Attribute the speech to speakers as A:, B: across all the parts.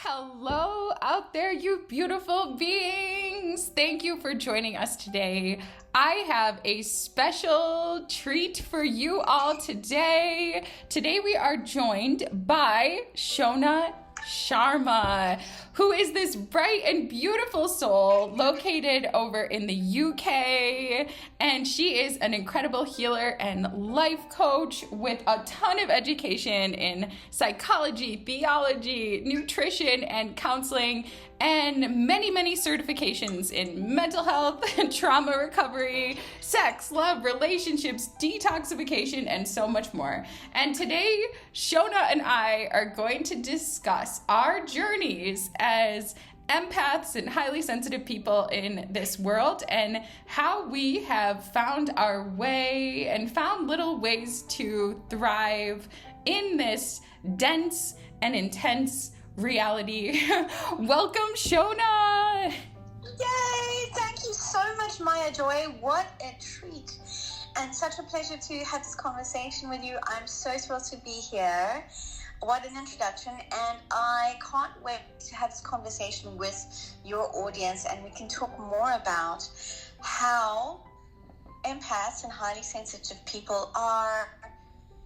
A: Hello out there, you beautiful beings. Thank you for joining us today. I have a special treat for you all today. Today we are joined by Shona Sharma, who is this bright and beautiful soul located over in the UK, and she is an incredible healer and life coach with a ton of education in psychology, theology, nutrition, and counseling, and many certifications in mental health and trauma recovery, sex, love, relationships, detoxification, and so much more. And today, Shona and I are going to discuss our journeys as empaths and highly sensitive people in this world, and how we have found our way and found little ways to thrive in this dense and intense reality. Welcome, Shona.
B: Yay! Thank you so much, Maya Joy. What a treat and such a pleasure to have this conversation with you. I'm so thrilled to be here. What an introduction, and I can't wait to have this conversation with your audience, and we can talk more about how empaths and highly sensitive people are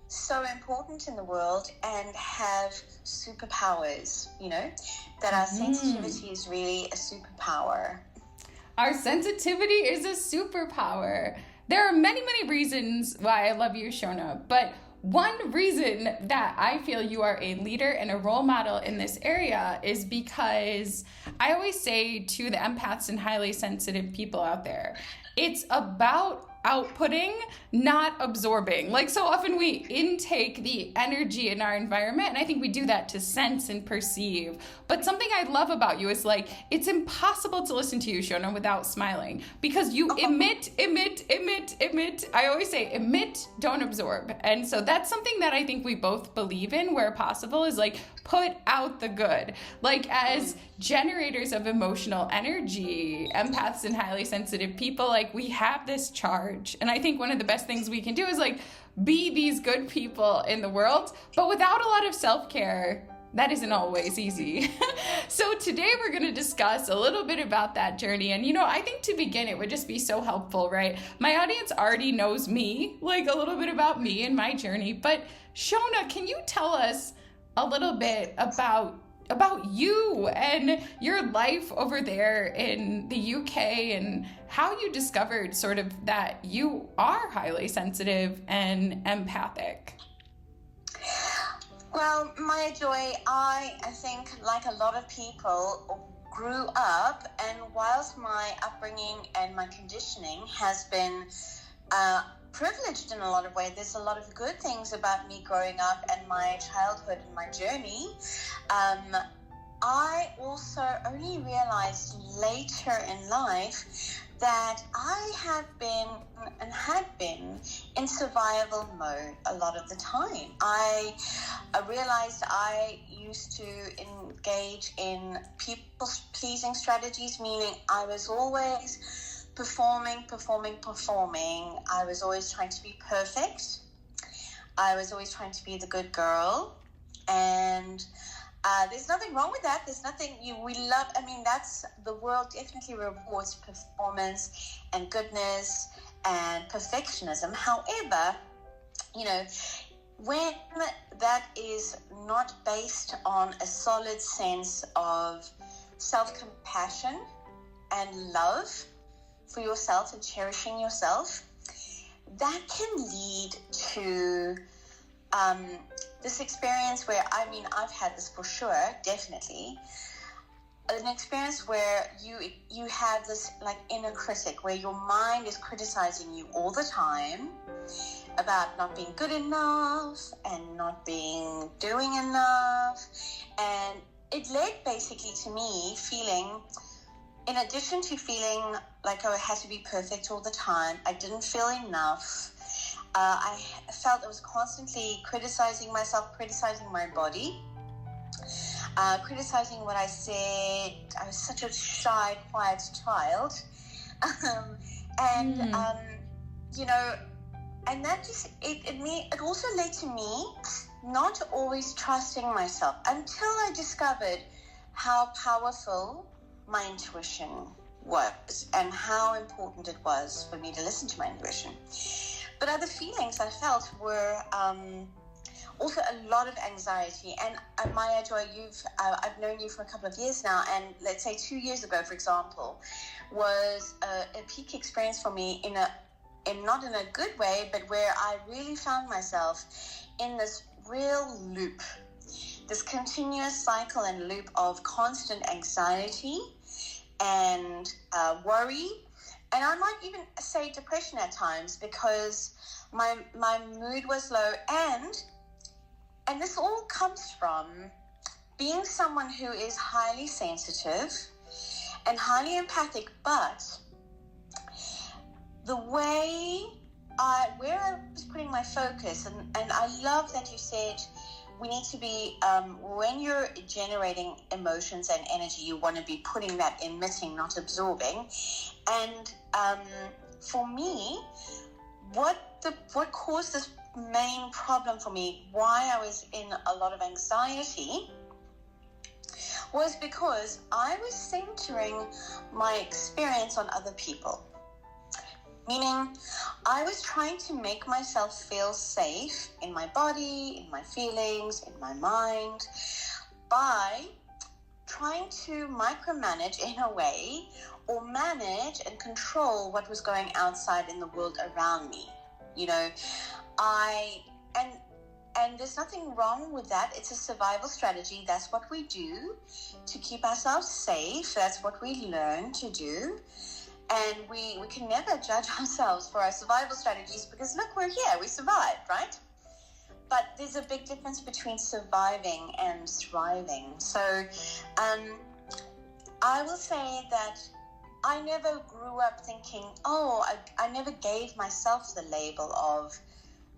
B: so important in the world and have superpowers, that our sensitivity is really a superpower.
A: Our sensitivity is a superpower. There are many reasons why I love you, Shona, but one reason that I feel you are a leader and a role model in this area is because I always say to the empaths and highly sensitive people out there, it's about outputting, not absorbing. Like, so often we intake the energy in our environment, and I think we do that to sense and perceive. But something I love about you is, like, it's impossible to listen to you, Shona, without smiling, because you emit. I always say emit, don't absorb. And so that's something that I think we both believe in, where possible, is like put out the good. Like, as generators of emotional energy, empaths and highly sensitive people, like, we have this charge. And I think one of the best things we can do is like be these good people in the world, but without a lot of self-care, that isn't always easy. So today we're going to discuss a little bit about that journey. And, I think to begin, it would just be so helpful, right? My audience already knows me, like a little bit about me and my journey. But Shona, can you tell us a little bit about you and your life over there in the UK, and how you discovered sort of that you are highly sensitive and empathic?
B: Well, Maya Joy, I think, like a lot of people, grew up, and whilst my upbringing and my conditioning has been privileged in a lot of ways, there's a lot of good things about me growing up and my childhood and my journey. I also only realized later in life that I have been and had been in survival mode a lot of the time. I realized I used to engage in people-pleasing strategies, meaning I was always performing. I was always trying to be perfect. I was always trying to be the good girl. And there's nothing wrong with that. There's nothing we love. I mean, that's the world definitely rewards performance and goodness and perfectionism. However, when that is not based on a solid sense of self-compassion and love for yourself and cherishing yourself, that can lead to this experience where, I've had this for sure, definitely, an experience where you have this like inner critic, where your mind is criticizing you all the time about not being good enough and not doing enough. And it led basically to me feeling, in addition to feeling like I had to be perfect all the time, I didn't feel enough. I felt I was constantly criticizing myself, criticizing my body, criticizing what I said. I was such a shy, quiet child. And that just, it also led to me not always trusting myself until I discovered how powerful my intuition was and how important it was for me to listen to my intuition. But other feelings I felt were also a lot of anxiety. And Maya Joy, I've known you for a couple of years now, and let's say 2 years ago, for example, was a peak experience for me in not in a good way, but where I really found myself in this real loop, this continuous cycle and loop of constant anxiety and worry, and I might even say depression at times, because my mood was low, and this all comes from being someone who is highly sensitive and highly empathic, but the way where I was putting my focus, and I love that you said we need to be, when you're generating emotions and energy, you want to be putting that emitting, not absorbing. And for me, what caused this main problem for me, why I was in a lot of anxiety, was because I was centering my experience on other people. Meaning, I was trying to make myself feel safe in my body, in my feelings, in my mind, by trying to micromanage in a way, or manage and control what was going outside in the world around me. You know, and there's nothing wrong with that. It's a survival strategy. That's what we do to keep ourselves safe. That's what we learn to do. And we can never judge ourselves for our survival strategies, because look, we're here, we survived, right? But there's a big difference between surviving and thriving. So I will say that I never grew up thinking, I never gave myself the label of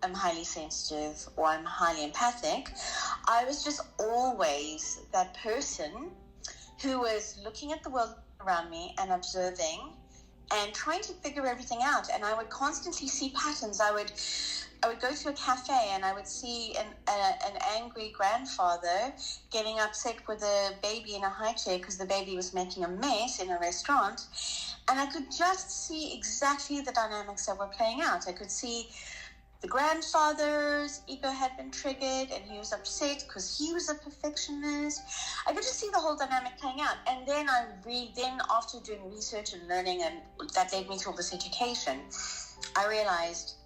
B: I'm highly sensitive or I'm highly empathic. I was just always that person who was looking at the world around me and observing and trying to figure everything out. And I would constantly see patterns. I would go to a cafe and I would see an angry grandfather getting upset with a baby in a high chair because the baby was making a mess in a restaurant. And I could just see exactly the dynamics that were playing out. I could see the grandfather's ego had been triggered and he was upset because he was a perfectionist. I could just see the whole dynamic playing out. And then after doing research and learning, and that led me to all this education, I realized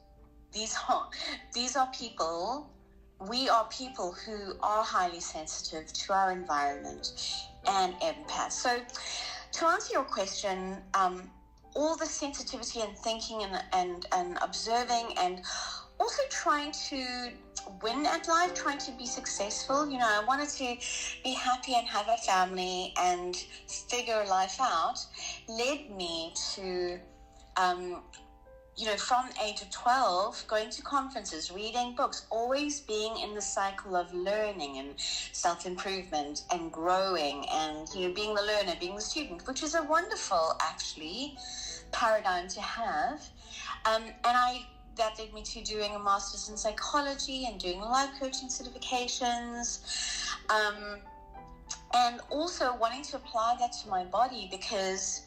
B: these are people, we are people who are highly sensitive to our environment and empaths. So to answer your question, all the sensitivity and thinking and observing, and also trying to win at life, trying to be successful. You know, I wanted to be happy and have a family and figure life out, led me to, from age of 12, going to conferences, reading books, always being in the cycle of learning and self-improvement and growing and, being the learner, being the student, which is a wonderful, actually, paradigm to have. That led me to doing a master's in psychology and doing life coaching certifications, and also wanting to apply that to my body, because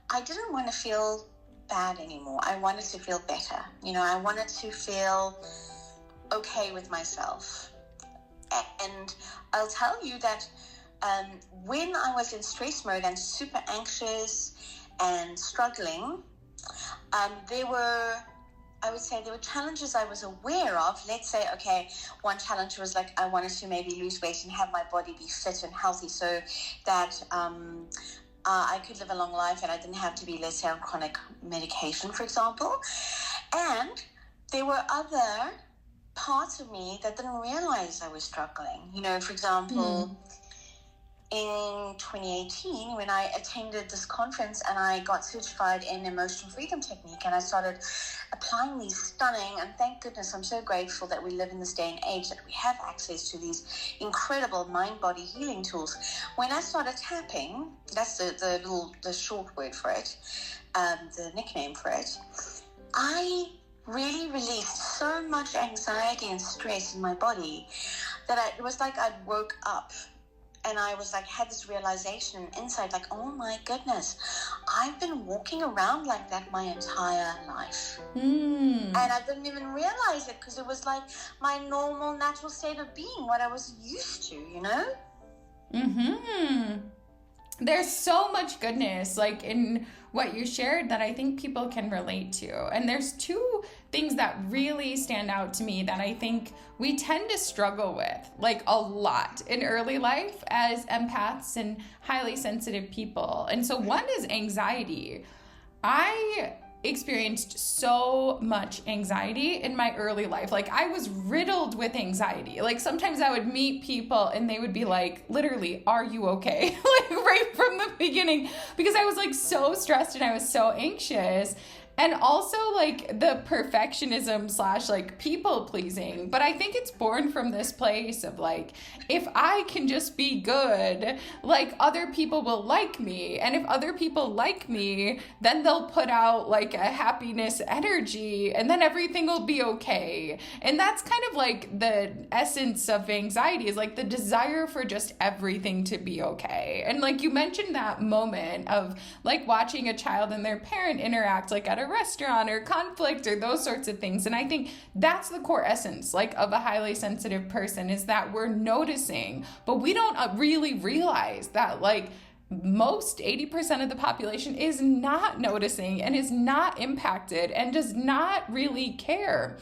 B: I didn't want to feel bad anymore. I wanted to feel better. I wanted to feel okay with myself. And I'll tell you that when I was in stress mode and super anxious and struggling, there were challenges I was aware of. Let's say, one challenge was like I wanted to maybe lose weight and have my body be fit and healthy so that I could live a long life and I didn't have to be, let's say, on chronic medication, for example. And there were other parts of me that didn't realize I was struggling. For example, in 2018, when I attended this conference and I got certified in emotional freedom technique, and I started applying these stunning, and thank goodness, I'm so grateful that we live in this day and age that we have access to these incredible mind-body healing tools. When I started tapping, that's the short word for it, the nickname for it, I really released so much anxiety and stress in my body that it was like I woke up and I was like, had this realization and insight, like, oh my goodness, I've been walking around like that my entire life. And I didn't even realize it, because it was like my normal, natural state of being, what I was used to, you know?
A: There's so much goodness like in what you shared that I think people can relate to. And there's two things that really stand out to me that I think we tend to struggle with like a lot in early life as empaths and highly sensitive people. And so one is anxiety. I experienced so much anxiety in my early life. Like I was riddled with anxiety. Like sometimes I would meet people and they would be like, literally, are you okay? Like right from the beginning, because I was like so stressed and I was so anxious. And also like the perfectionism / like people pleasing. But I think it's born from this place of like, if I can just be good, like other people will like me. And if other people like me, then they'll put out like a happiness energy and then everything will be okay. And that's kind of like the essence of anxiety, is like the desire for just everything to be okay. And like you mentioned that moment of like watching a child and their parent interact like at a restaurant or conflict or those sorts of things. And I think that's the core essence like of a highly sensitive person, is that we're noticing, but we don't really realize that like most 80% of the population is not noticing and is not impacted and does not really care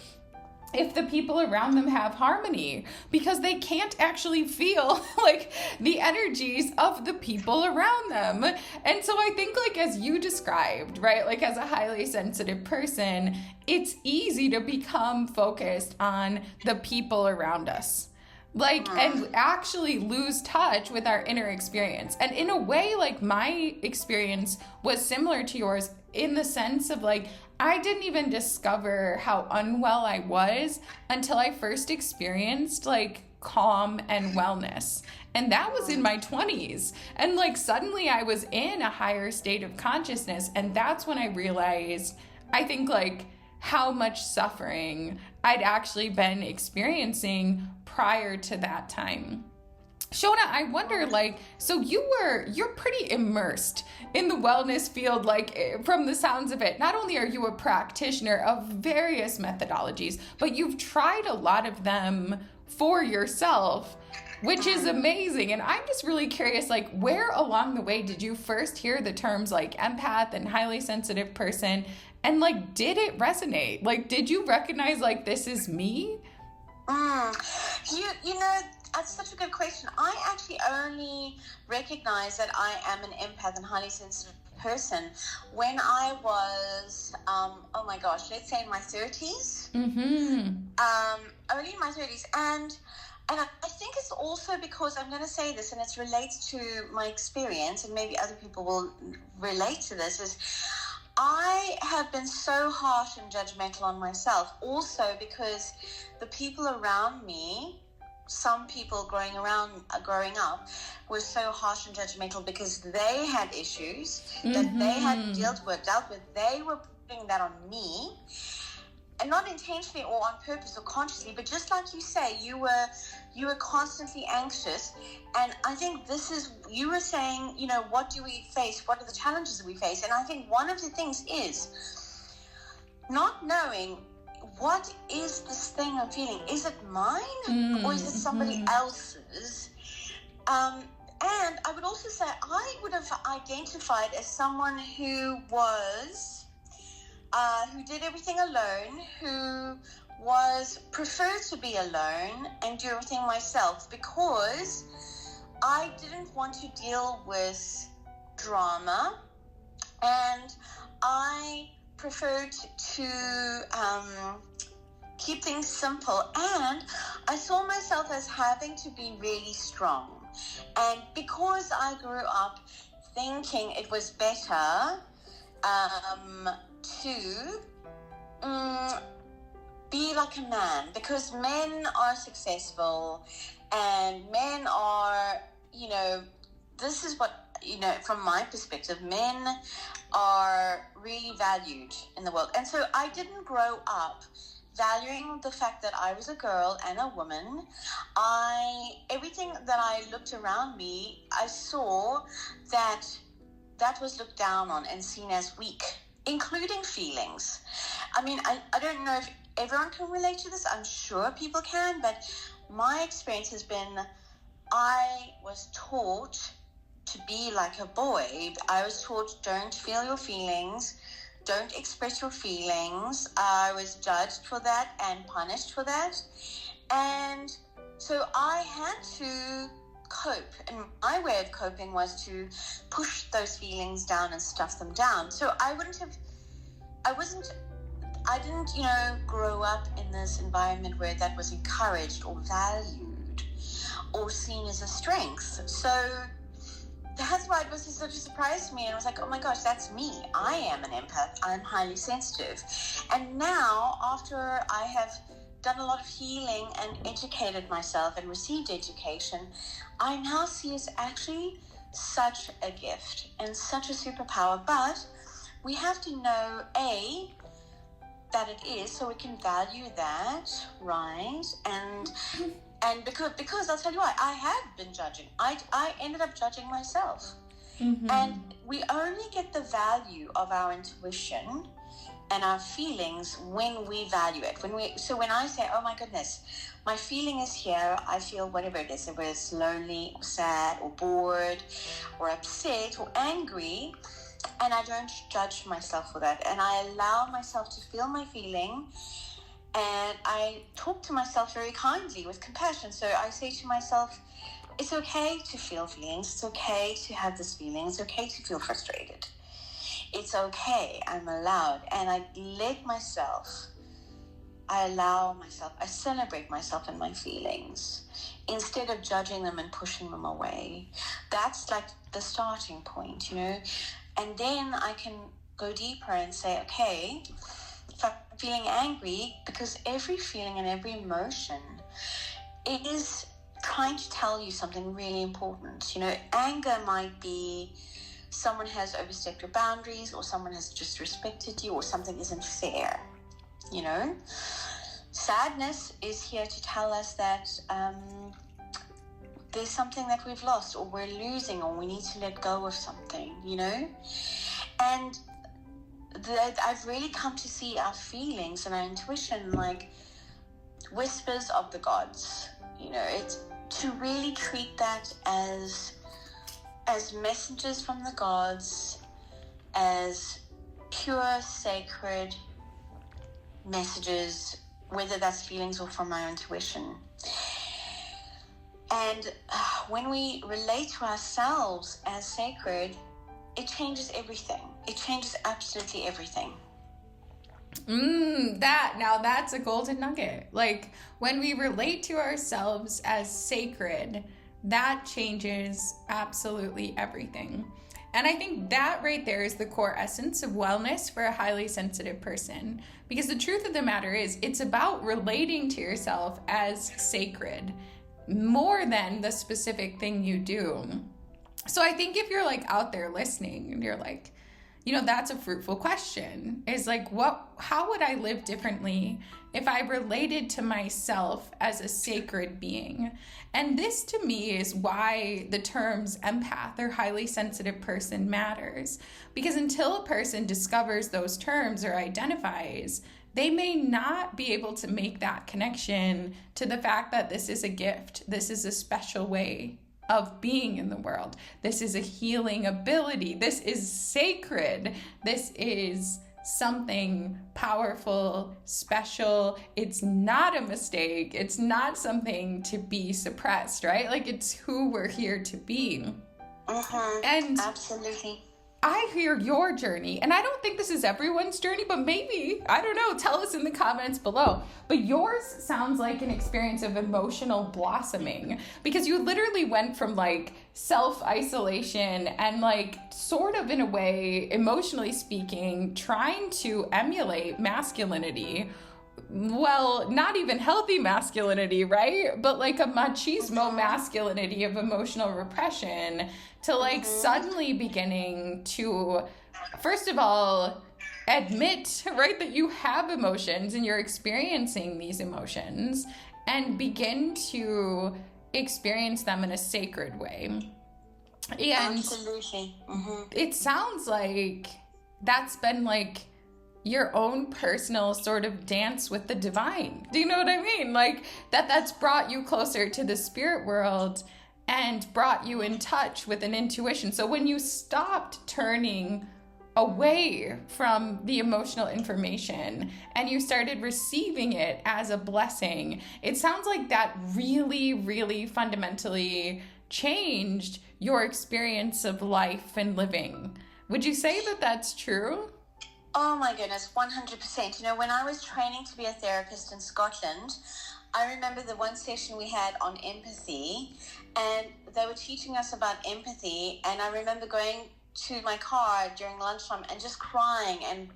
A: if the people around them have harmony, because they can't actually feel like the energies of the people around them. And so I think like as you described, right, like as a highly sensitive person, it's easy to become focused on the people around us. Like, and actually lose touch with our inner experience. And in a way, like my experience was similar to yours in the sense of like, I didn't even discover how unwell I was until I first experienced like calm and wellness. And that was in my 20s. And like suddenly I was in a higher state of consciousness. And that's when I realized, I think like how much suffering I'd actually been experiencing prior to that time. Shona, I wonder, like, so you're pretty immersed in the wellness field, like from the sounds of it. Not only are you a practitioner of various methodologies, but you've tried a lot of them for yourself, which is amazing. And I'm just really curious, like, where along the way did you first hear the terms like empath and highly sensitive person? And like, did it resonate? Like, did you recognize like, this is me?
B: You know, that's such a good question. I actually only recognize that I am an empath and highly sensitive person when I was, oh my gosh, let's say in my 30s. Only in my 30s. And I think it's also because, I'm going to say this, and it relates to my experience, and maybe other people will relate to this, is I have been so harsh and judgmental on myself, also because the people around me, some people growing up were so harsh and judgmental because they had issues that they had dealt with. They were putting that on me, and not intentionally or on purpose or consciously, but just like you say, you were constantly anxious. And I think this is, you were saying, you know, what do we face? What are the challenges that we face? And I think one of the things is not knowing, what is this thing I'm feeling? Is it mine or is it somebody else's? And I would also say I would have identified as someone who did everything alone, who was preferred to be alone and do everything myself, because I didn't want to deal with drama, and I preferred to keep things simple, and I saw myself as having to be really strong. And because I grew up thinking it was better to be like a man, because men are successful and men are, you know, this is what, you know, from my perspective, men are really valued in the world. And so I didn't grow up valuing the fact that I was a girl and a woman. Everything that I looked around me, I saw that was looked down on and seen as weak, including feelings. I mean, I don't know if everyone can relate to this. I'm sure people can, but my experience has been, I was taught to be like a boy. I was taught, don't feel your feelings, don't express your feelings. I was judged for that and punished for that. And so I had to cope, and my way of coping was to push those feelings down and stuff them down. So I didn't, grow up in this environment where that was encouraged or valued or seen as a strength. So that's why it was such a surprise to me. And I was like, oh my gosh, that's me. I am an empath. I'm highly sensitive. And now, after I have done a lot of healing and educated myself and received education, I now see it's actually such a gift and such a superpower. But we have to know, that it is, so we can value that, right? And because I'll tell you why, I have been judging. I ended up judging myself. Mm-hmm. And we only get the value of our intuition and our feelings when we value it. So when I say, oh my goodness, my feeling is here, I feel whatever it is, whether it's lonely or sad or bored or upset or angry, and I don't judge myself for that, and I allow myself to feel my feeling, and I talk to myself very kindly with compassion. So I say to myself, it's okay to feel feelings, it's okay to have this feeling, it's okay to feel frustrated, it's okay, I'm allowed. And I allow myself, I celebrate myself and my feelings instead of judging them and pushing them away. That's like the starting point, And then I can go deeper and say, okay, if I'm feeling angry, because every feeling and every emotion is trying to tell you something really important. Anger might be someone has overstepped your boundaries, or someone has disrespected you, or something isn't fair. Sadness is here to tell us that there's something that we've lost, or we're losing, or we need to let go of something, And that I've really come to see our feelings and our intuition like whispers of the gods. It's to really treat that as messengers from the gods, as pure, sacred messages, whether that's feelings or from our intuition. And when we relate to ourselves as sacred, it changes everything. It changes absolutely everything.
A: That's a golden nugget. Like, when we relate to ourselves as sacred, that changes absolutely everything. And I think that right there is the core essence of wellness for a highly sensitive person. Because the truth of the matter is, it's about relating to yourself as sacred more than the specific thing you do. So I think if you're like out there listening and you're like, that's a fruitful question, is like, how would I live differently if I related to myself as a sacred being? And this to me is why the terms empath or highly sensitive person matters. Because until a person discovers those terms or identifies, they may not be able to make that connection to the fact that this is a gift. This is a special way of being in the world. This is a healing ability. This is sacred. This is something powerful, special. It's not a mistake. It's not something to be suppressed, right? Like, it's who we're here to be. And absolutely. I hear your journey, and I don't think this is everyone's journey, but maybe, I don't know, tell us in the comments below. But yours sounds like an experience of emotional blossoming, because you literally went from like self-isolation and like sort of in a way, emotionally speaking, trying to emulate masculinity. Well, not even healthy masculinity, right? But like a machismo masculinity of emotional repression to like suddenly beginning to, first of all, admit, right, that you have emotions and you're experiencing these emotions, and begin to experience them in a sacred way. And
B: absolutely.
A: it sounds like that's been like your own personal sort of dance with the divine. Do you know what I mean? Like that's brought you closer to the spirit world and brought you in touch with an intuition. So when you stopped turning away from the emotional information and you started receiving it as a blessing, it sounds like that really, really fundamentally changed your experience of life and living. Would you say that that's true?
B: Oh my goodness, 100%. You know, when I was training to be a therapist in Scotland, I remember the one session we had on empathy, and they were teaching us about empathy, and I remember going to my car during lunchtime and just crying and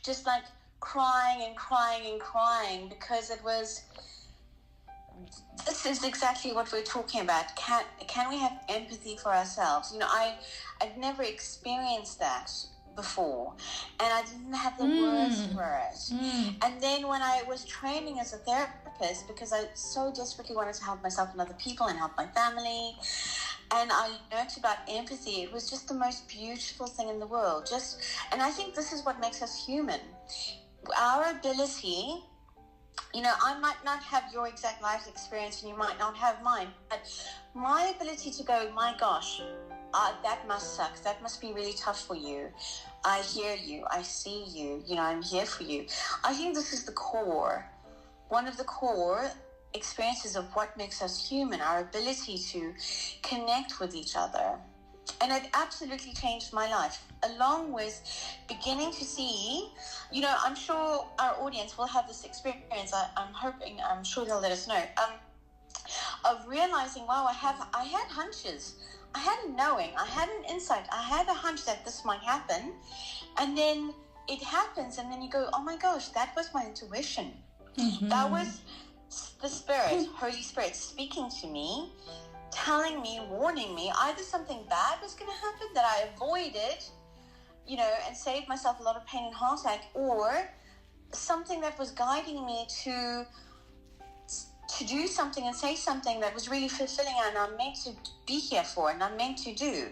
B: just like crying and crying and crying, because it was, this is exactly what we're talking about. Can we have empathy for ourselves? You know, I'd never experienced that before, and I didn't have the words for it. And then when I was training as a therapist, because I so desperately wanted to help myself and other people and help my family, and I learned about empathy, it was just the most beautiful thing in the world. And I think this is what makes us human. Our ability, you know, I might not have your exact life experience and you might not have mine, but my ability to go, my gosh, that must suck. That must be really tough for you. I hear you. I see you. You know, I'm here for you. I think this is the core, one of the core experiences of what makes us human, our ability to connect with each other. And it absolutely changed my life, along with beginning to see, you know, I'm sure our audience will have this experience. I'm sure they'll let us know, of realizing, wow, I had hunches. I had a knowing, I had an insight, I had a hunch that this might happen, and then it happens, and then you go, oh my gosh, that was my intuition. That was the Spirit, Holy Spirit, speaking to me, telling me, warning me, either something bad was going to happen that I avoided, you know, and saved myself a lot of pain and heartache, or something that was guiding me to do something and say something that was really fulfilling and I'm meant to be here for and I'm meant to do.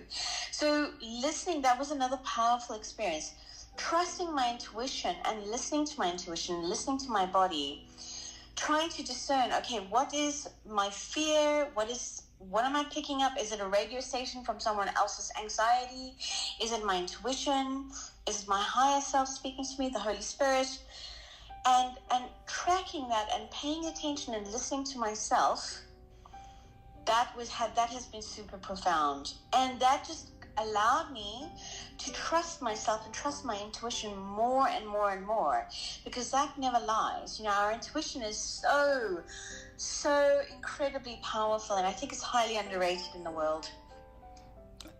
B: So listening, that was another powerful experience. Trusting my intuition and listening to my intuition, listening to my body, trying to discern, okay, what is my fear? What am I picking up? Is it a radio station from someone else's anxiety? Is it my intuition? Is it my higher self speaking to me, the Holy Spirit? And tracking that and paying attention and listening to myself, that has been super profound. And that just allowed me to trust myself and trust my intuition more and more and more, because that never lies. You know, our intuition is so incredibly powerful, and I think it's highly underrated in the world.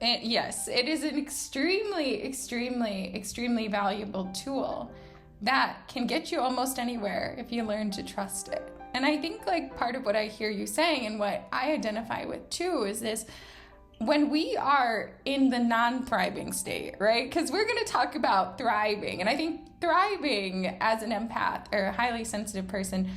A: And yes, it is an extremely, extremely, extremely valuable tool that can get you almost anywhere if you learn to trust it. And I think like part of what I hear you saying and what I identify with too is this, when we are in the non-thriving state, right? Because we're going to talk about thriving. And I think thriving as an empath or a highly sensitive person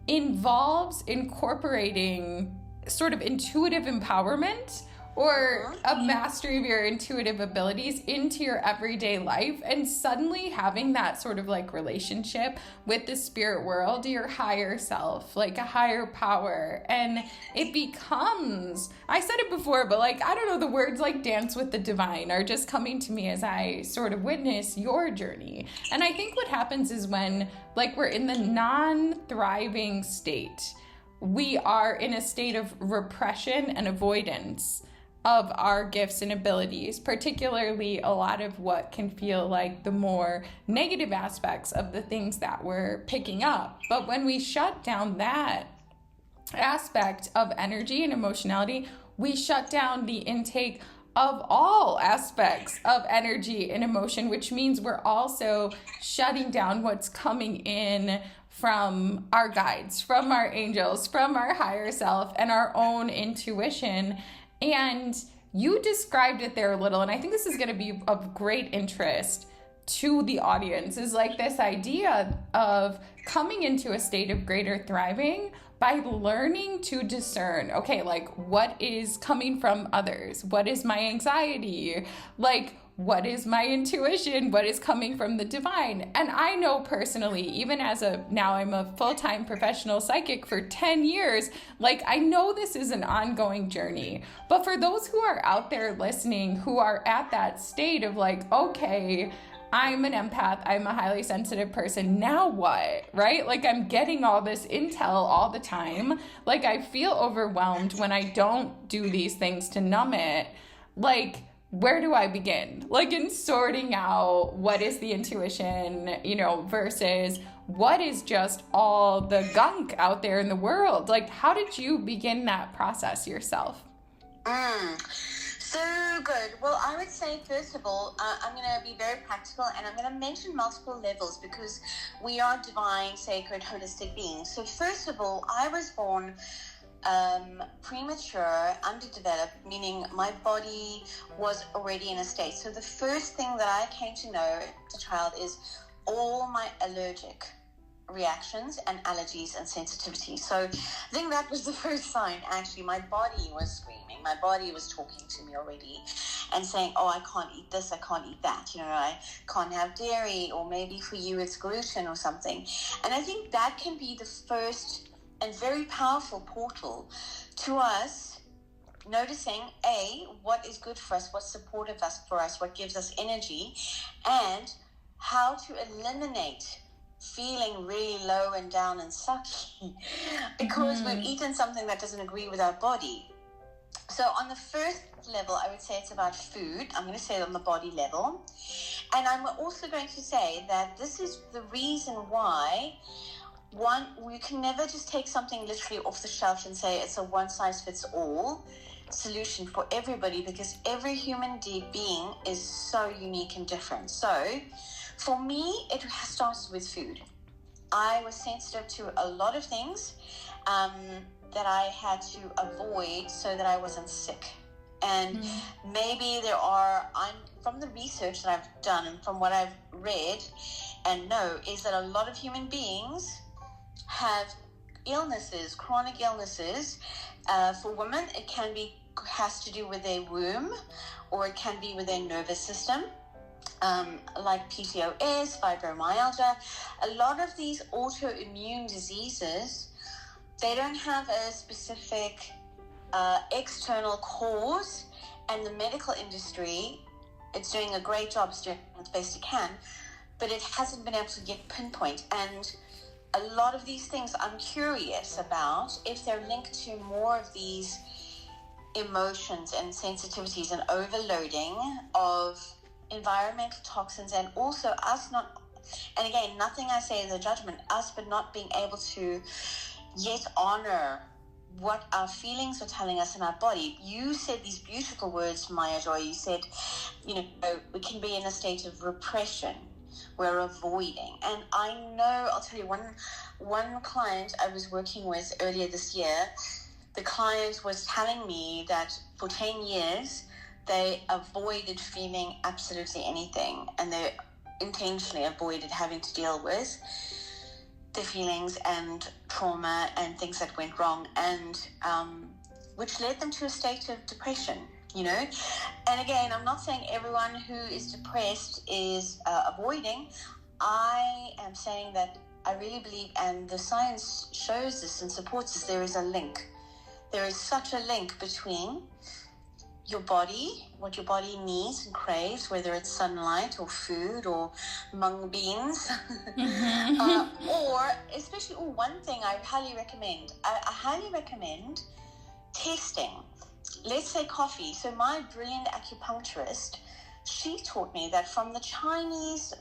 A: involves incorporating sort of intuitive empowerment or a mastery of your intuitive abilities into your everyday life, and suddenly having that sort of like relationship with the spirit world, your higher self, like a higher power. And it becomes, I said it before, but like, I don't know, the words like dance with the divine are just coming to me as I sort of witness your journey. And I think what happens is when like we're in the non-thriving state, we are in a state of repression and avoidance of our gifts and abilities, particularly a lot of what can feel like the more negative aspects of the things that we're picking up. But when we shut down that aspect of energy and emotionality, we shut down the intake of all aspects of energy and emotion, which means we're also shutting down what's coming in from our guides, from our angels, from our higher self, and our own intuition. And you described it there a little, and I think this is going to be of great interest to the audience is like this idea of coming into a state of greater thriving by learning to discern, okay, like what is coming from others? What is my anxiety? Like, what is my intuition? What is coming from the divine? And I know personally, even as now I'm a full-time professional psychic for 10 years, like I know this is an ongoing journey. But for those who are out there listening, who are at that state of like, okay, I'm an empath, I'm a highly sensitive person, now what, right? Like I'm getting all this intel all the time. Like I feel overwhelmed when I don't do these things to numb it. Like, where do I begin? Like in sorting out what is the intuition, versus what is just all the gunk out there in the world? Like, how did you begin that process yourself?
B: So good. Well, I would say, first of all, I'm going to be very practical and I'm going to mention multiple levels because we are divine, sacred, holistic beings. So first of all, I was born premature, underdeveloped, meaning my body was already in a state. So the first thing that I came to know as a child is all my allergic reactions and allergies and sensitivity. So I think that was the first sign. Actually, my body was screaming. My body was talking to me already and saying, oh, I can't eat this, I can't eat that. I can't have dairy, or maybe for you it's gluten or something. And I think that can be the first and very powerful portal to us noticing, what is good for us, what's supportive for us, what gives us energy, and how to eliminate feeling really low and down and sucky because we've eaten something that doesn't agree with our body. So on the first level, I would say it's about food. I'm going to say it on the body level. And I'm also going to say that this is the reason why we can never just take something literally off the shelf and say it's a one-size-fits-all solution for everybody, because every human being is so unique and different. So for me, it starts with food. I was sensitive to a lot of things that I had to avoid so that I wasn't sick. And maybe from the research that I've done and from what I've read and know, is that a lot of human beings have illnesses, chronic illnesses. For women, it has to do with their womb, or it can be with their nervous system, like PCOS, fibromyalgia. A lot of these autoimmune diseases, they don't have a specific external cause, and the medical industry, it's doing a great job, it's doing the best it can, but it hasn't been able to get pinpoint. And a lot of these things I'm curious about if they're linked to more of these emotions and sensitivities and overloading of environmental toxins, and also us not, and again, nothing I say is a judgment, us but not being able to yet honor what our feelings are telling us in our body. You said these beautiful words, Maya Joy. You said, we can be in a state of repression. We're avoiding. And I know, I'll tell you, one client I was working with earlier this year, the client was telling me that for 10 years, they avoided feeling absolutely anything, and they intentionally avoided having to deal with their feelings and trauma and things that went wrong, and which led them to a state of depression. And again, I'm not saying everyone who is depressed is avoiding. I am saying that I really believe, and the science shows this and supports this, there is a link. There is such a link between your body, what your body needs and craves, whether it's sunlight or food or mung beans, or especially, one thing I highly recommend. I highly recommend testing. Let's say coffee. So my brilliant acupuncturist, she taught me that from the Chinese,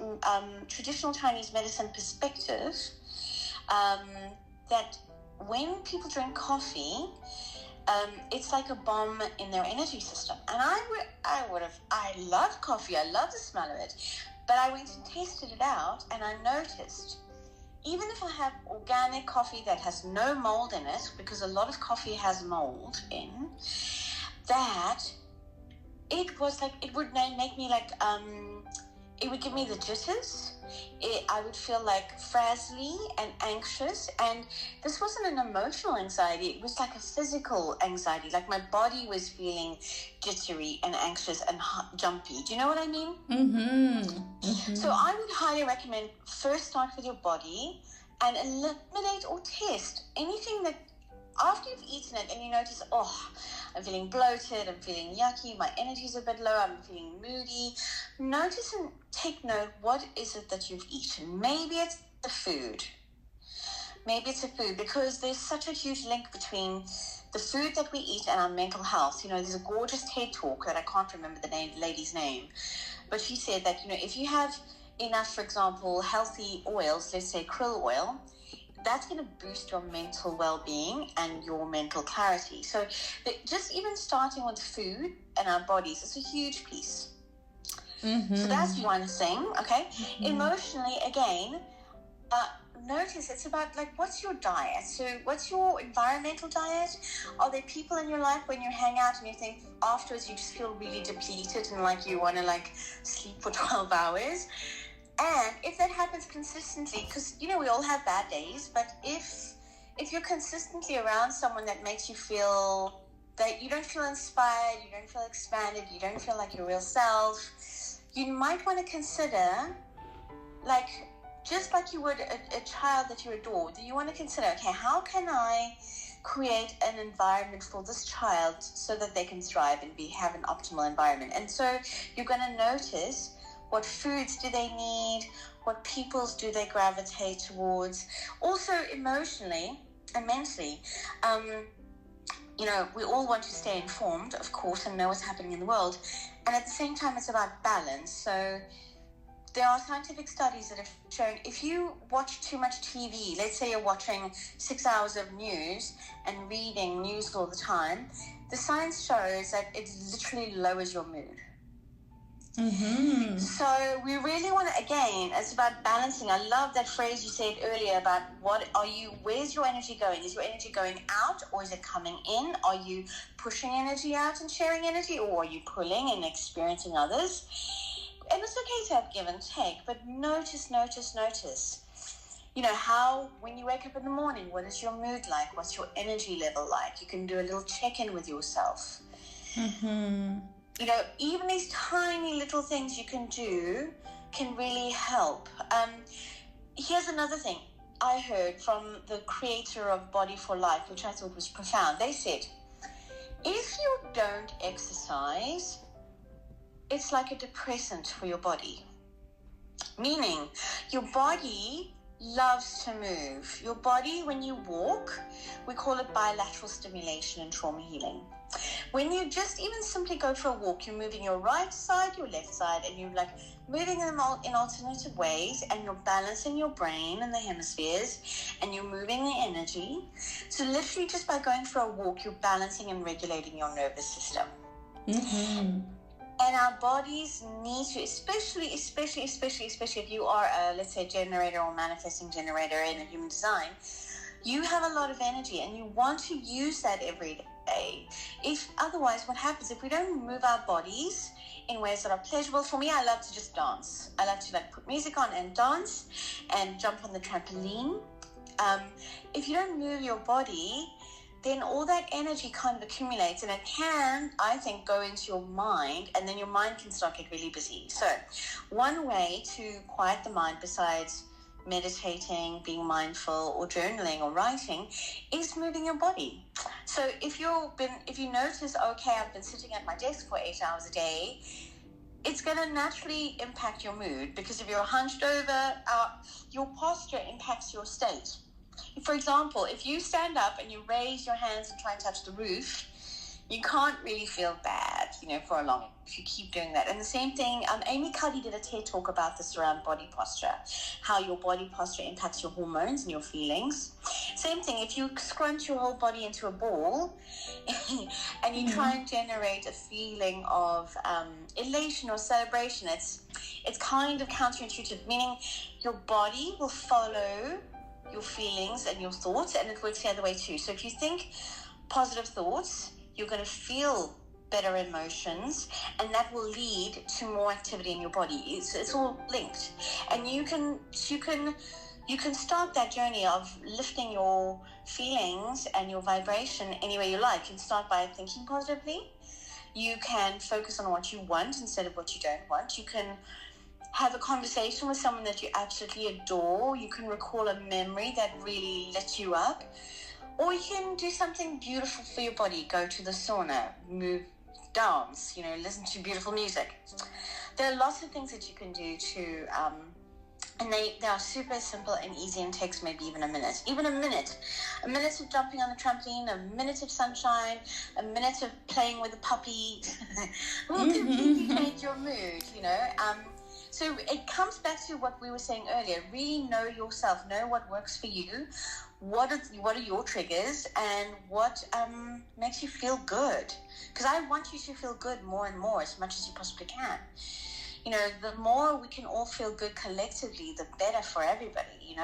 B: traditional Chinese medicine perspective, that when people drink coffee, it's like a bomb in their energy system. And I love coffee. I love the smell of it. But I went and tested it out, and I noticed, even if I have organic coffee that has no mold in it, because a lot of coffee has mold in, that it was like, it would make me like it would give me the jitters. I would feel like frazzly and anxious, and this wasn't an emotional anxiety, it was like a physical anxiety, like my body was feeling jittery and anxious and jumpy. Do you know what I mean? So I would highly recommend first start with your body and eliminate or test anything that after you've eaten it and you notice, oh, I'm feeling bloated, I'm feeling yucky, my energy's a bit low, I'm feeling moody. Notice and take note, what is it that you've eaten? Maybe it's the food. Maybe it's a food, because there's such a huge link between the food that we eat and our mental health. You know, there's a gorgeous TED talk that I can't remember the lady's name, but she said that, you know, if you have enough, for example, healthy oils, let's say krill oil, that's going to boost your mental well-being and your mental clarity. So just even starting with food and our bodies is a huge piece. So that's one thing, okay? Emotionally, again, notice it's about, like, what's your diet? So what's your environmental diet? Are there people in your life when you hang out and you think afterwards you just feel really depleted and like you want to, like, sleep for 12 hours? And if that happens consistently, because, you know, we all have bad days, but if you're consistently around someone that makes you feel that you don't feel inspired, you don't feel expanded, you don't feel like your real self, you might want to consider, like, just like you would a child that you adore, do you want to consider, okay, how can I create an environment for this child so that they can thrive and have an optimal environment? And so you're going to notice, what foods do they need? What peoples do they gravitate towards? Also, emotionally and mentally, you know, we all want to stay informed, of course, and know what's happening in the world. And at the same time, it's about balance. So there are scientific studies that have shown if you watch too much TV, let's say you're watching 6 hours of news and reading news all the time, the science shows that it literally lowers your mood. So we really want to, again, it's about balancing. I love that phrase you said earlier about where's your energy going? Is your energy going out or is it coming in? Are you pushing energy out and sharing energy, or are you pulling and experiencing others? And it's okay to have give and take, but notice. You know, how, when you wake up in the morning, what is your mood like? What's your energy level like? You can do a little check-in with yourself. You know, even these tiny little things you can do can really help. Here's another thing I heard from the creator of Body for Life, which I thought was profound. They said, if you don't exercise, it's like a depressant for your body. Meaning, your body loves to move. Your body, when you walk, we call it bilateral stimulation in trauma healing. When you just even simply go for a walk, you're moving your right side, your left side, and you're like moving them all in alternative ways, and you're balancing your brain and the hemispheres, and you're moving the energy. So literally just by going for a walk, you're balancing and regulating your nervous system. And our bodies need to, especially if you are a, let's say, generator or manifesting generator in a human design, you have a lot of energy and you want to use that every day. If otherwise, what happens if we don't move our bodies in ways that are pleasurable? For me, I love to just dance. I love to like put music on and dance and jump on the trampoline. If you don't move your body, then all that energy kind of accumulates, and it can, I think, go into your mind, and then your mind can start get really busy. So one way to quiet the mind, besides meditating, being mindful, or journaling or writing, is moving your body. So if you notice, okay, I've been sitting at my desk for 8 hours a day, it's going to naturally impact your mood, because if you're hunched over, your posture impacts your state. For example, if you stand up and you raise your hands and try and touch the roof, you can't really feel bad, for a long time if you keep doing that. And the same thing, Amy Cuddy did a TED talk about this around body posture, how your body posture impacts your hormones and your feelings. Same thing, if you scrunch your whole body into a ball and you try and generate a feeling of elation or celebration, it's kind of counterintuitive, meaning your body will follow your feelings and your thoughts, and it works the other way too. So if you think positive thoughts, you're going to feel better emotions, and that will lead to more activity in your body. It's all linked, and you can start that journey of lifting your feelings and your vibration any way you like. You can start by thinking positively. You can focus on what you want instead of what you don't want. You can have a conversation with someone that you absolutely adore. You can recall a memory that really lit you up. Or you can do something beautiful for your body. Go to the sauna, move, dance, listen to beautiful music. There are lots of things that you can do to, and they are super simple and easy, and takes maybe even a minute. Even a minute of jumping on the trampoline, a minute of sunshine, a minute of playing with a puppy will completely change your mood, So it comes back to what we were saying earlier. Really know yourself, know what works for you, what are your triggers, and what makes you feel good. Because I want you to feel good more and more, as much as you possibly can. The more we can all feel good collectively, the better for everybody,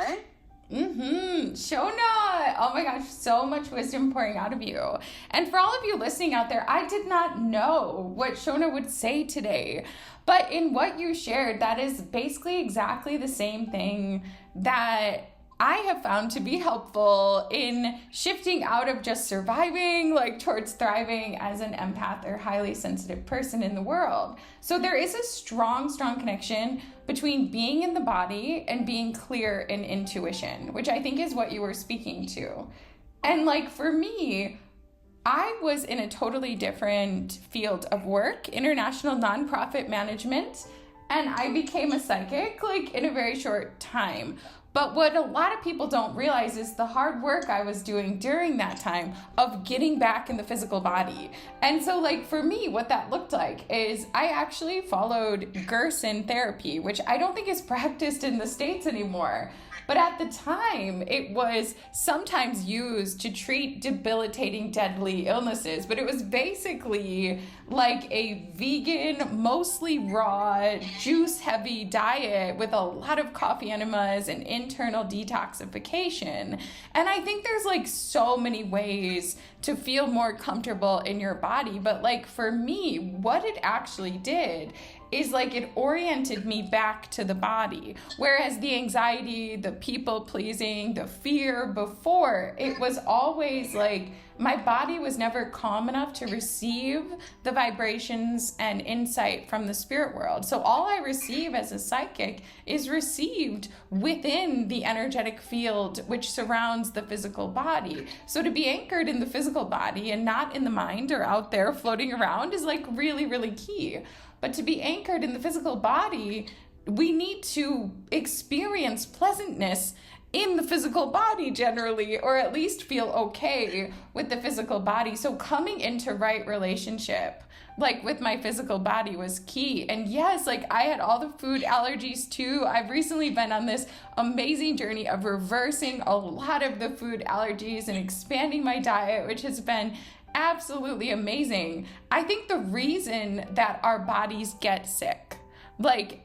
A: Shona, oh my gosh, so much wisdom pouring out of you. And for all of you listening out there, I did not know what Shona would say today. But in what you shared, that is basically exactly the same thing that I have found to be helpful in shifting out of just surviving, towards thriving as an empath or highly sensitive person in the world. So there is a strong, strong connection between being in the body and being clear in intuition, which I think is what you were speaking to. And for me, I was in a totally different field of work, international nonprofit management, and I became a psychic in a very short time. But what a lot of people don't realize is the hard work I was doing during that time of getting back in the physical body. And so for me, what that looked like is I actually followed Gerson therapy, which I don't think is practiced in the States anymore. But at the time, it was sometimes used to treat debilitating, deadly illnesses. But it was basically a vegan, mostly raw, juice-heavy diet with a lot of coffee enemas and internal detoxification. And I think there's so many ways to feel more comfortable in your body. But for me, what it actually did is it oriented me back to the body. Whereas the anxiety, the people pleasing, the fear before, it was always my body was never calm enough to receive the vibrations and insight from the spirit world. So all I receive as a psychic is received within the energetic field which surrounds the physical body. So to be anchored in the physical body and not in the mind or out there floating around is really, really key. But to be anchored in the physical body, we need to experience pleasantness in the physical body generally, or at least feel okay with the physical body. So coming into right relationship, with my physical body was key. And yes, I had all the food allergies too. I've recently been on this amazing journey of reversing a lot of the food allergies and expanding my diet, which has been absolutely amazing. I think the reason that our bodies get sick,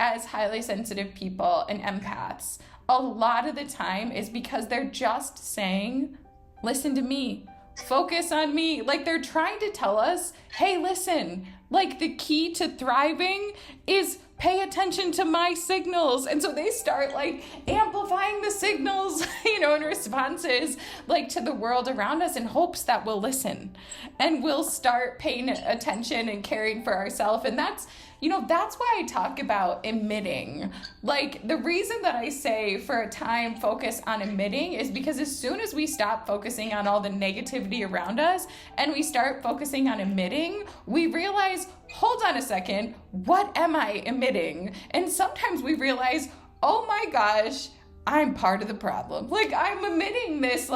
A: as highly sensitive people and empaths, a lot of the time is because they're just saying, listen to me, focus on me. They're trying to tell us, hey, listen, the key to thriving is pay attention to my signals. And so they start amplifying the signals, in responses to the world around us in hopes that we'll listen and we'll start paying attention and caring for ourselves. And that's why I talk about emitting. The reason that I say for a time focus on emitting is because as soon as we stop focusing on all the negativity around us and we start focusing on emitting, we realize, hold on a second, what am I emitting? And sometimes we realize, oh my gosh, I'm part of the problem. I'm emitting this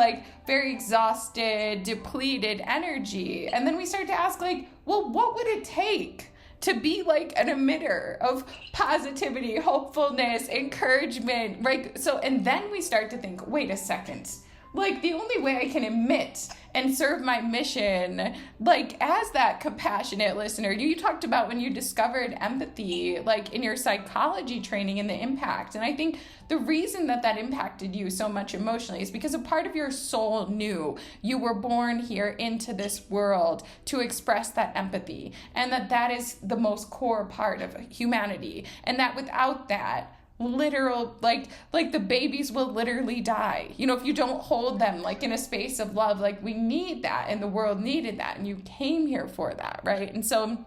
A: very exhausted, depleted energy. And then we start to ask well, what would it take to be an emitter of positivity, hopefulness, encouragement, right? So, and then we start to think, wait a second, like the only way I can emit and serve my mission, like as that compassionate listener. You talked about when you discovered empathy, like in your psychology training and the impact. And I think the reason that that impacted you so much emotionally is because a part of your soul knew you were born here into this world to express that empathy, and that that is the most core part of humanity, and that without that, literal, like the babies will literally die, you know, if you don't hold them like in a space of love. Like we need that, and the world needed that, and you came here for that, right? And so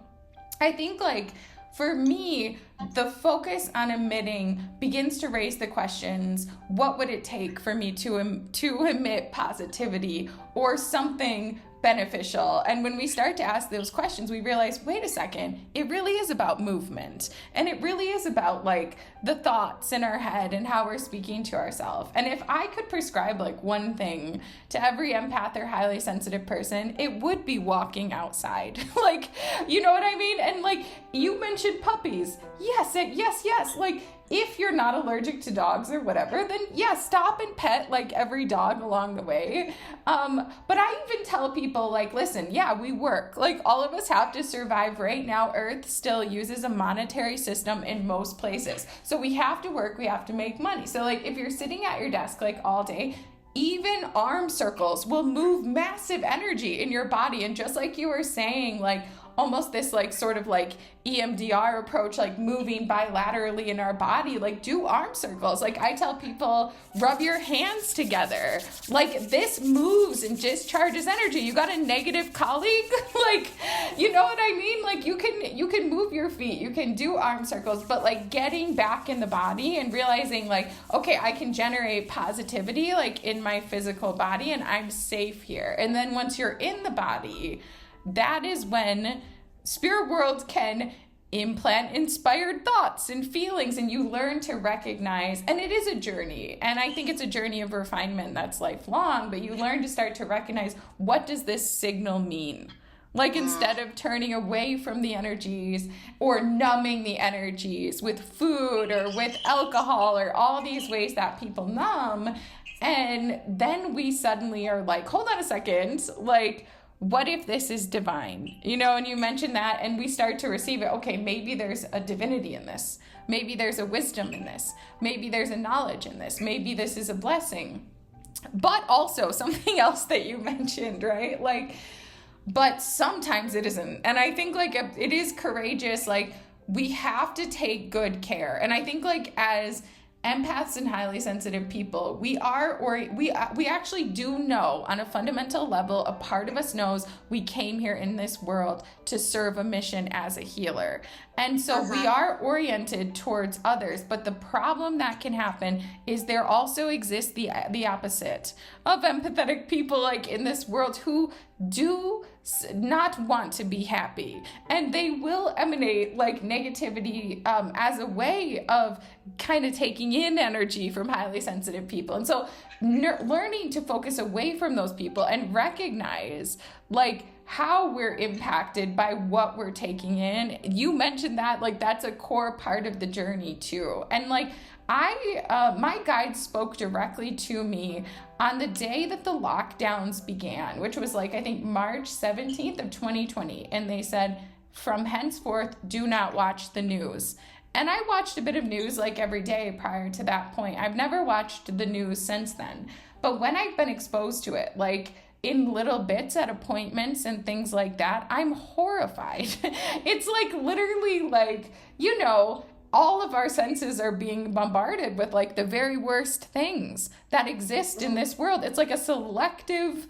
A: I think, like, for me, the focus on emitting begins to raise the questions: what would it take for me to emit positivity or something beneficial? And when we start to ask those questions, we realize, wait a second, it really is about movement. And it really is about like the thoughts in our head and how we're speaking to ourselves. And if I could prescribe like one thing to every empath or highly sensitive person, it would be walking outside. Like, you know what I mean? And like you mentioned puppies. Yes. Like, if you're not allergic to dogs or whatever, then yeah, stop and pet like every dog along the way. But I even tell people, like, listen, yeah, we work. Like, all of us have to survive right now. Earth still uses a monetary system in most places. So we have to work, we have to make money. So like, if you're sitting at your desk like all day, even arm circles will move massive energy in your body. And just like you were saying, like, almost this like sort of like EMDR approach, like moving bilaterally in our body, like do arm circles. Like I tell people, rub your hands together. Like this moves and discharges energy. You got a negative colleague, like, you know what I mean? Like you can move your feet, you can do arm circles, but like getting back in the body and realizing like, okay, I can generate positivity like in my physical body and I'm safe here. And then once you're in the body, that is when spirit world can implant inspired thoughts and feelings, and you learn to recognize, and it is a journey, and I think it's a journey of refinement that's lifelong, but you learn to start to recognize, what does this signal mean? Like, instead of turning away from the energies or numbing the energies with food or with alcohol or all these ways that people numb, and then we suddenly are like, hold on a second, like, what if this is divine? You know, and you mentioned that, and we start to receive it. Okay, maybe there's a divinity in this. Maybe there's a wisdom in this. Maybe there's a knowledge in this. Maybe this is a blessing. But also something else that you mentioned, right? Like, but sometimes it isn't. And I think like it is courageous. Like we have to take good care. And I think like as empaths and highly sensitive people, we actually do know on a fundamental level, a part of us knows we came here in this world to serve a mission as a healer. And so we are oriented towards others, but the problem that can happen is there also exists the opposite of empathetic people like in this world who do not want to be happy, and they will emanate like negativity as a way of kind of taking in energy from highly sensitive people. And so learning to focus away from those people and recognize like how we're impacted by what we're taking in. You mentioned that, like, that's a core part of the journey too. And like my guide spoke directly to me on the day that the lockdowns began, which was like, I think March 17th of 2020. And they said, from henceforth, do not watch the news. And I watched a bit of news like every day prior to that point. I've never watched the news since then. But when I've been exposed to it, like in little bits at appointments and things like that, I'm horrified. It's like literally like, you know, all of our senses are being bombarded with like the very worst things that exist in this world. It's like a selective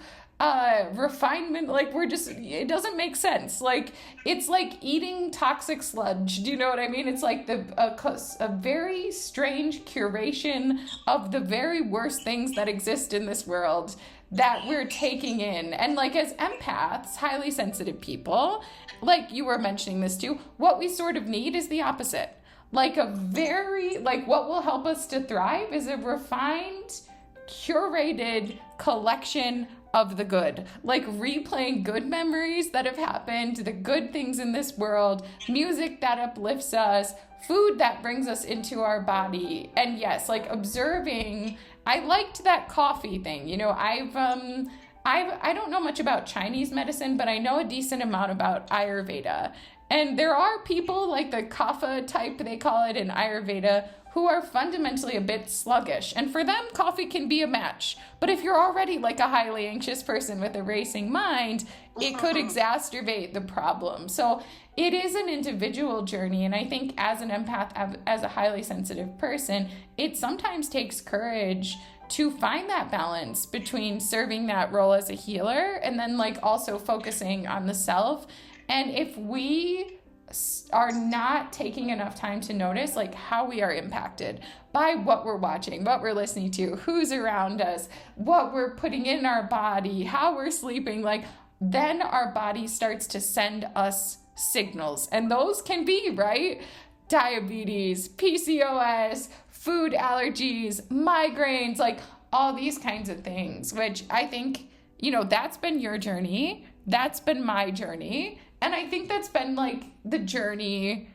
A: refinement. Like it doesn't make sense. Like it's like eating toxic sludge. Do you know what I mean? It's like a very strange curation of the very worst things that exist in this world that we're taking in. And like as empaths, highly sensitive people, like you were mentioning this too, what we sort of need is the opposite. Like what will help us to thrive is a refined, curated collection of the good, like replaying good memories that have happened, the good things in this world, music that uplifts us, food that brings us into our body. And yes, like observing, I liked that coffee thing. You know, I don't know much about Chinese medicine, but I know a decent amount about Ayurveda. And there are people like the kapha type, they call it in Ayurveda, who are fundamentally a bit sluggish. And for them, coffee can be a match. But if you're already like a highly anxious person with a racing mind, it could exacerbate the problem. So it is an individual journey. And I think as an empath, as a highly sensitive person, it sometimes takes courage to find that balance between serving that role as a healer and then like also focusing on the self. And if we are not taking enough time to notice like how we are impacted by what we're watching, what we're listening to, who's around us, what we're putting in our body, how we're sleeping, like then our body starts to send us signals. And those can be, right? Diabetes, PCOS, food allergies, migraines, like all these kinds of things, which I think, you know, that's been your journey. That's been my journey. And I think that's been like the journey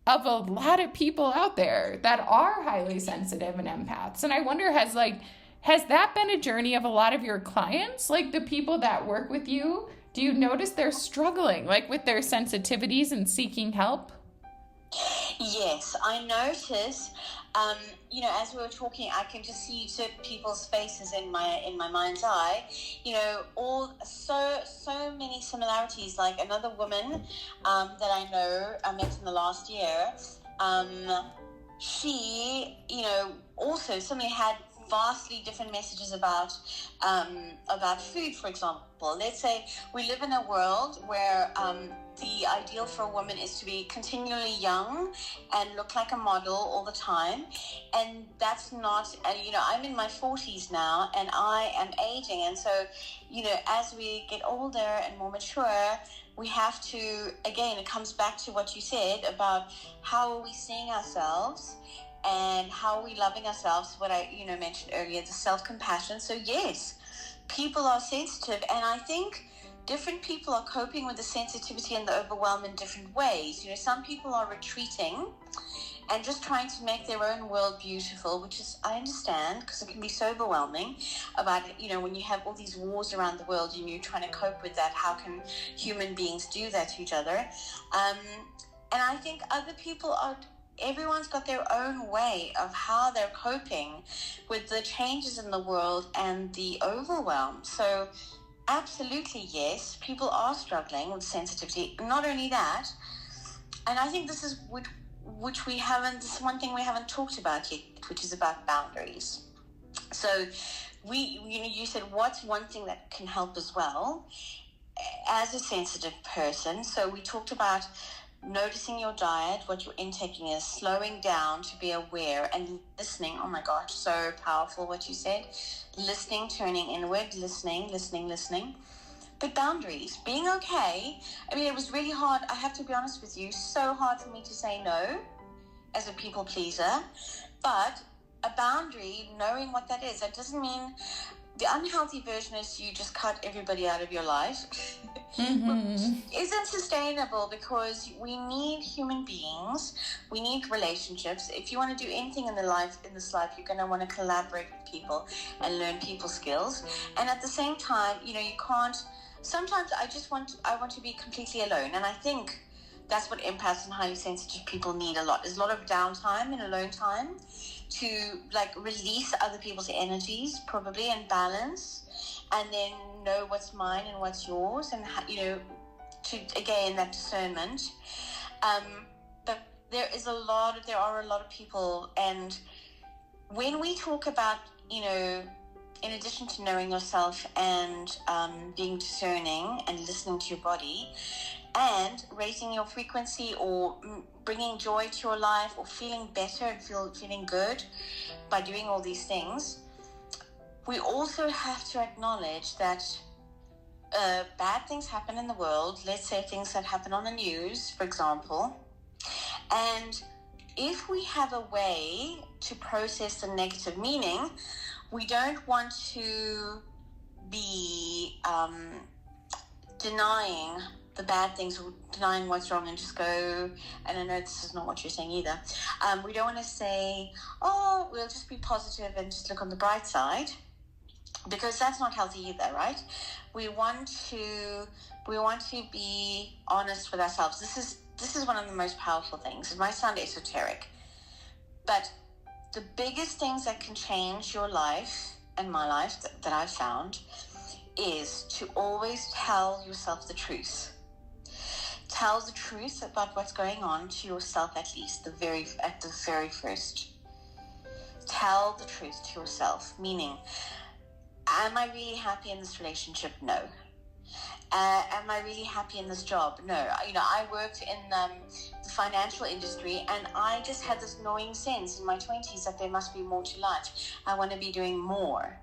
A: of a lot of people out there that are highly sensitive and empaths. And I wonder, has that been a journey of a lot of your clients? Like the people that work with you, do you notice they're struggling like with their sensitivities and seeking help?
B: Yes, I notice, you know, as we were talking, I can just see certain people's faces in my mind's eye, you know, all so many similarities. Like another woman that I know, I met in the last year, she, you know, also suddenly had vastly different messages about food, for example. Let's say we live in a world where the ideal for a woman is to be continually young and look like a model all the time, and that's not, you know, I'm in my 40s now and I am aging, and so, you know, as we get older and more mature, we have to, again, it comes back to what you said about how are we seeing ourselves and how are we loving ourselves, what I, you know, mentioned earlier, the self-compassion. So yes, people are sensitive, and I think different people are coping with the sensitivity and the overwhelm in different ways. You know, some people are retreating and just trying to make their own world beautiful, which is, I understand, because it can be so overwhelming about, you know, when you have all these wars around the world and you're trying to cope with that, how can human beings do that to each other? And I think other people are, everyone's got their own way of how they're coping with the changes in the world and the overwhelm. So absolutely, yes, people are struggling with sensitivity. Not only that, and I think this is which we haven't, this is one thing we haven't talked about yet, which is about boundaries. So you know, you said what's one thing that can help as well as a sensitive person. So we talked about noticing your diet, what you're intaking is, slowing down to be aware, and listening. Oh my gosh, so powerful what you said. Listening, turning inward, listening. But boundaries, being okay. I mean, it was really hard, I have to be honest with you, so hard for me to say no as a people pleaser. But a boundary, knowing what that is, that doesn't mean the unhealthy version is you just cut everybody out of your life. Isn't sustainable, because we need human beings, we need relationships. If you want to do anything in this life, you're going to want to collaborate with people and learn people skills. And at the same time, you know, you can't, sometimes I want to be completely alone, and I think that's what empaths and highly sensitive people need a lot. There's a lot of downtime and alone time to like release other people's energies probably and balance, and then know what's mine and what's yours, and you know, to again that discernment. But there are a lot of people, and when we talk about, you know, in addition to knowing yourself and being discerning and listening to your body and raising your frequency or bringing joy to your life or feeling better and feeling good by doing all these things, we also have to acknowledge that bad things happen in the world. Let's say things that happen on the news, for example. And if we have a way to process the negative, meaning we don't want to be denying the bad things, or denying what's wrong, and just go, and I know this is not what you're saying either. We don't want to say, oh, we'll just be positive and just look on the bright side, because that's not healthy either, right? We want to be honest with ourselves. This is one of the most powerful things. It might sound esoteric, but the biggest things that can change your life and my life that I've found is to always tell yourself the truth. Tell the truth about what's going on to yourself, at least at the very first. Tell the truth to yourself, meaning, am I really happy in this relationship? No. Am I really happy in this job? No. I worked in the financial industry, and I just had this gnawing sense in my 20s that there must be more to life. I want to be doing more.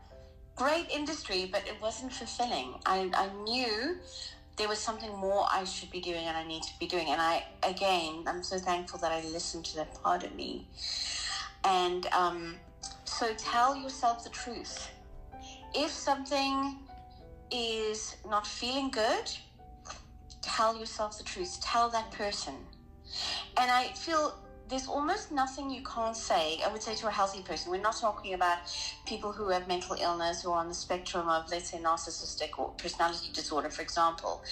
B: Great industry, but it wasn't fulfilling. I knew there was something more I should be doing and I need to be doing. And I'm so thankful that I listened to that part of me. And so tell yourself the truth. If something is not feeling good, tell yourself the truth. Tell that person. And I feel there's almost nothing you can't say, I would say, to a healthy person. We're not talking about people who have mental illness or on the spectrum of, let's say, narcissistic or personality disorder, for example.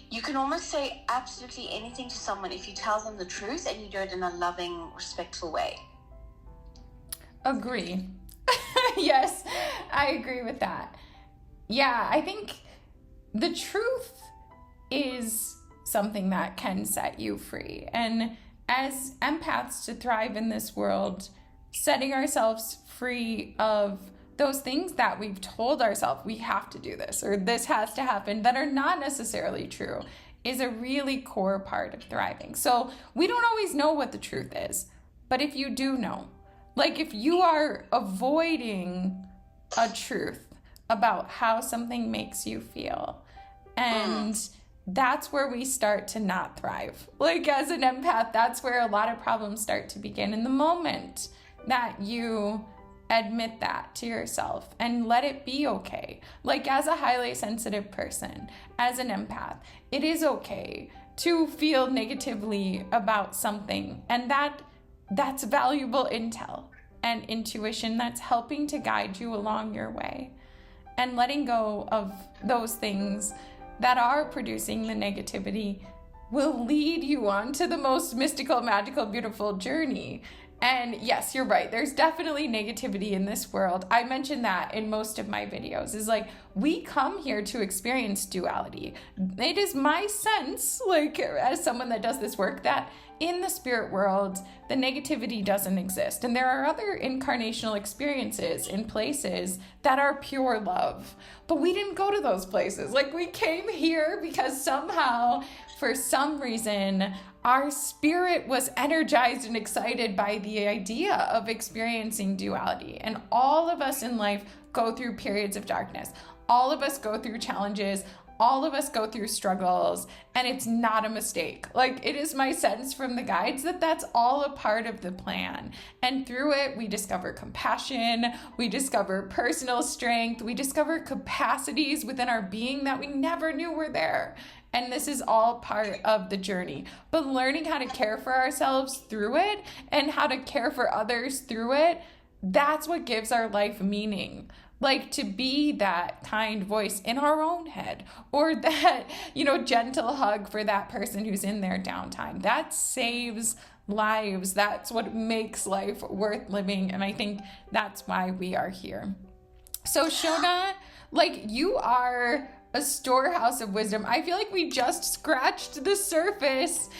B: You can almost say absolutely anything to someone if you tell them the truth and you do it in a loving, respectful way.
A: Agree. Yes, I agree with that. Yeah, I think the truth is something that can set you free. And as empaths, to thrive in this world, setting ourselves free of those things that we've told ourselves we have to do this or this has to happen that are not necessarily true is a really core part of thriving. So we don't always know what the truth is, but if you do know, like if you are avoiding a truth about how something makes you feel, and that's where we start to not thrive. Like as an empath, that's where a lot of problems start to begin. In the moment that you admit that to yourself and let it be okay. Like as a highly sensitive person, as an empath, it is okay to feel negatively about something. And that's valuable intel and intuition that's helping to guide you along your way. And letting go of those things that are producing the negativity will lead you on to the most mystical, magical, beautiful journey. And yes, you're right. There's definitely negativity in this world. I mentioned that in most of my videos, is like, we come here to experience duality. It is my sense, like as someone that does this work, that in the spirit world, the negativity doesn't exist. And there are other incarnational experiences in places that are pure love. But we didn't go to those places. Like we came here because somehow, for some reason, our spirit was energized and excited by the idea of experiencing duality. And all of us in life go through periods of darkness. All of us go through challenges. All of us go through struggles, and it's not a mistake. Like, it is my sense from the guides that that's all a part of the plan. And through it, we discover compassion, we discover personal strength, we discover capacities within our being that we never knew were there. And this is all part of the journey. But learning how to care for ourselves through it and how to care for others through it, that's what gives our life meaning. Like to be that kind voice in our own head, or that, gentle hug for that person who's in their downtime. That saves lives. That's what makes life worth living. And I think that's why we are here. So Shona, like you are a storehouse of wisdom. I feel like we just scratched the surface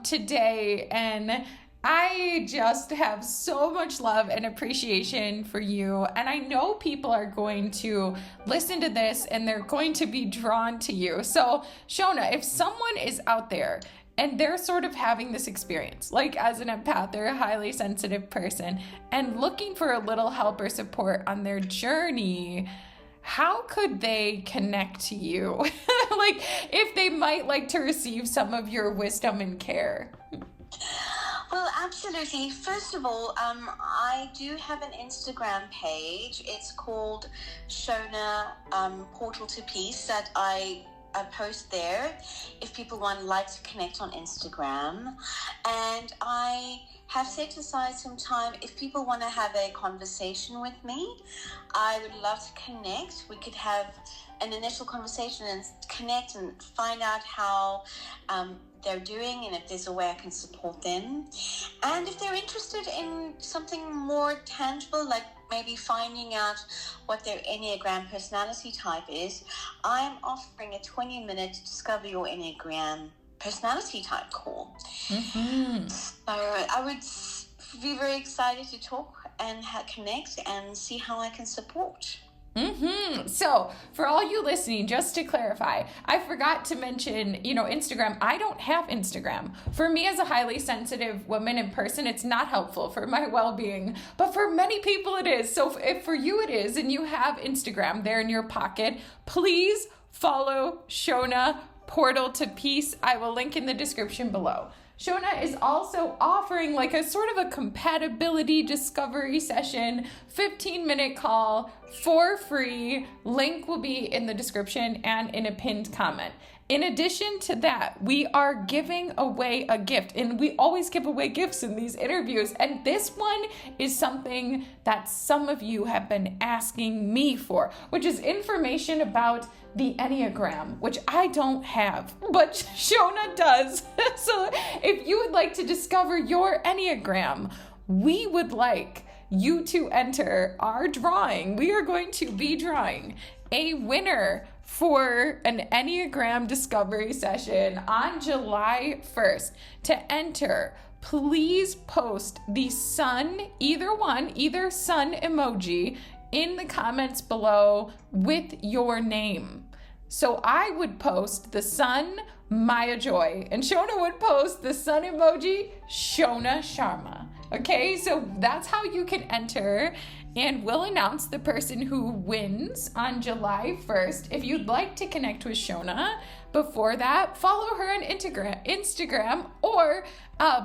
A: today, and I just have so much love and appreciation for you. And I know people are going to listen to this and they're going to be drawn to you. So Shona, if someone is out there and they're sort of having this experience, like as an empath, they're a highly sensitive person and looking for a little help or support on their journey, how could they connect to you? Like if they might like to receive some of your wisdom and care.
B: Well, absolutely. First of all, I do have an Instagram page. It's called Shona Portal to Peace that I post there if people would like to connect on Instagram. And I have set aside some time if people want to have a conversation with me. I would love to connect. We could have an initial conversation and connect and find out how they're doing and if there's a way I can support them. And if they're interested in something more tangible, like maybe finding out what their Enneagram personality type is, I'm offering a 20-minute Discover Your Enneagram personality type call.
A: Mm-hmm.
B: So I would be very excited to talk and connect and see how I can support.
A: Mm-hmm. So for all you listening, just to clarify, I forgot to mention, Instagram. I don't have Instagram. For me as a highly sensitive woman in person, it's not helpful for my well-being, but for many people it is. So if for you it is, and you have Instagram there in your pocket, please follow Shona Portal to Peace. I will link in the description below. Shona is also offering like a sort of a compatibility discovery session, 15-minute call for free. Link will be in the description and in a pinned comment. In addition to that, we are giving away a gift, and we always give away gifts in these interviews. And this one is something that some of you have been asking me for, which is information about the Enneagram, which I don't have, but Shona does. So if you would like to discover your Enneagram, we would like you to enter our drawing. We are going to be drawing a winner for an Enneagram discovery session on July 1st. To enter, please post the sun, either sun emoji in the comments below with your name. So I would post the sun, Maya Joy, and Shona would post the sun emoji, Shona Sharma. Okay, so that's how you can enter, and we'll announce the person who wins on July 1st. If you'd like to connect with Shona before that, follow her on Instagram or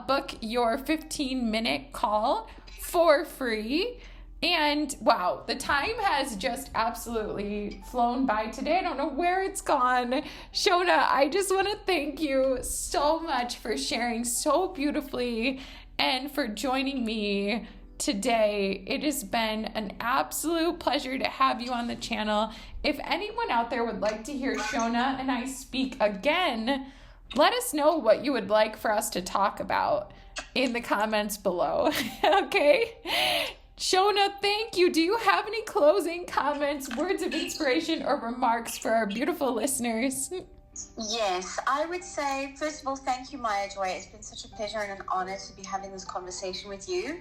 A: book your 15-minute call for free. And wow, the time has just absolutely flown by today. I don't know where it's gone. Shona, I just want to thank you so much for sharing so beautifully and for joining me today. It has been an absolute pleasure to have you on the channel. If anyone out there would like to hear Shona and I speak again, let us know what you would like for us to talk about in the comments below. Okay? Shona, thank you. Do you have any closing comments, words of inspiration, or remarks for our beautiful listeners?
B: Yes, I would say, first of all, thank you, Maya Joy. It's been such a pleasure and an honor to be having this conversation with you.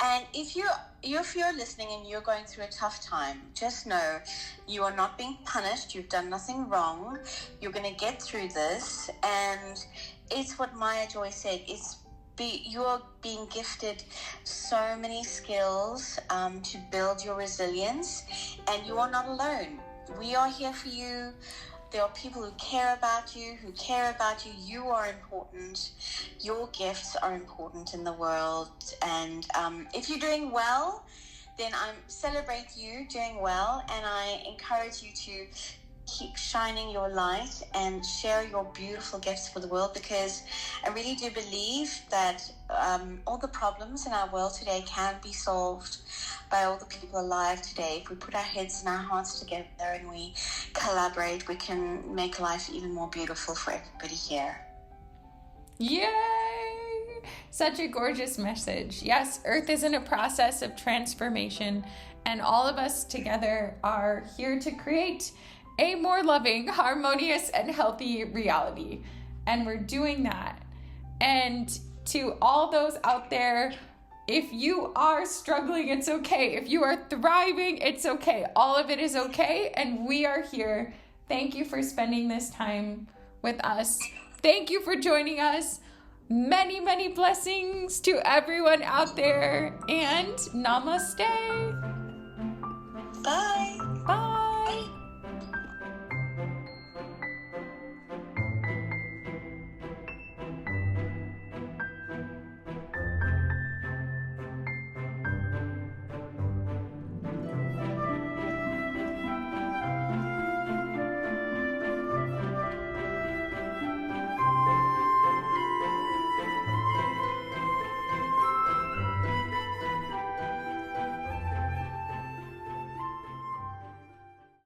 B: And if you're listening and you're going through a tough time, just know you are not being punished. You've done nothing wrong. You're going to get through this. And it's what Maya Joy said. You're being gifted so many skills to build your resilience, and you are not alone. We are here for you. There are people who care about you, You are important. Your gifts are important in the world. And if you're doing well, then I celebrate you doing well, and I encourage you to keep shining your light and share your beautiful gifts for the world, because I really do believe that all the problems in our world today can be solved by all the people alive today. If we put our heads and our hearts together and we collaborate, we can make life even more beautiful for everybody here.
A: Yay! Such a gorgeous message. Yes, Earth is in a process of transformation, and all of us together are here to create a more loving, harmonious, and healthy reality. And we're doing that. And to all those out there, if you are struggling, it's okay. If you are thriving, it's okay. All of it is okay, and we are here. Thank you for spending this time with us. Thank you for joining us. Many, many blessings to everyone out there, and namaste.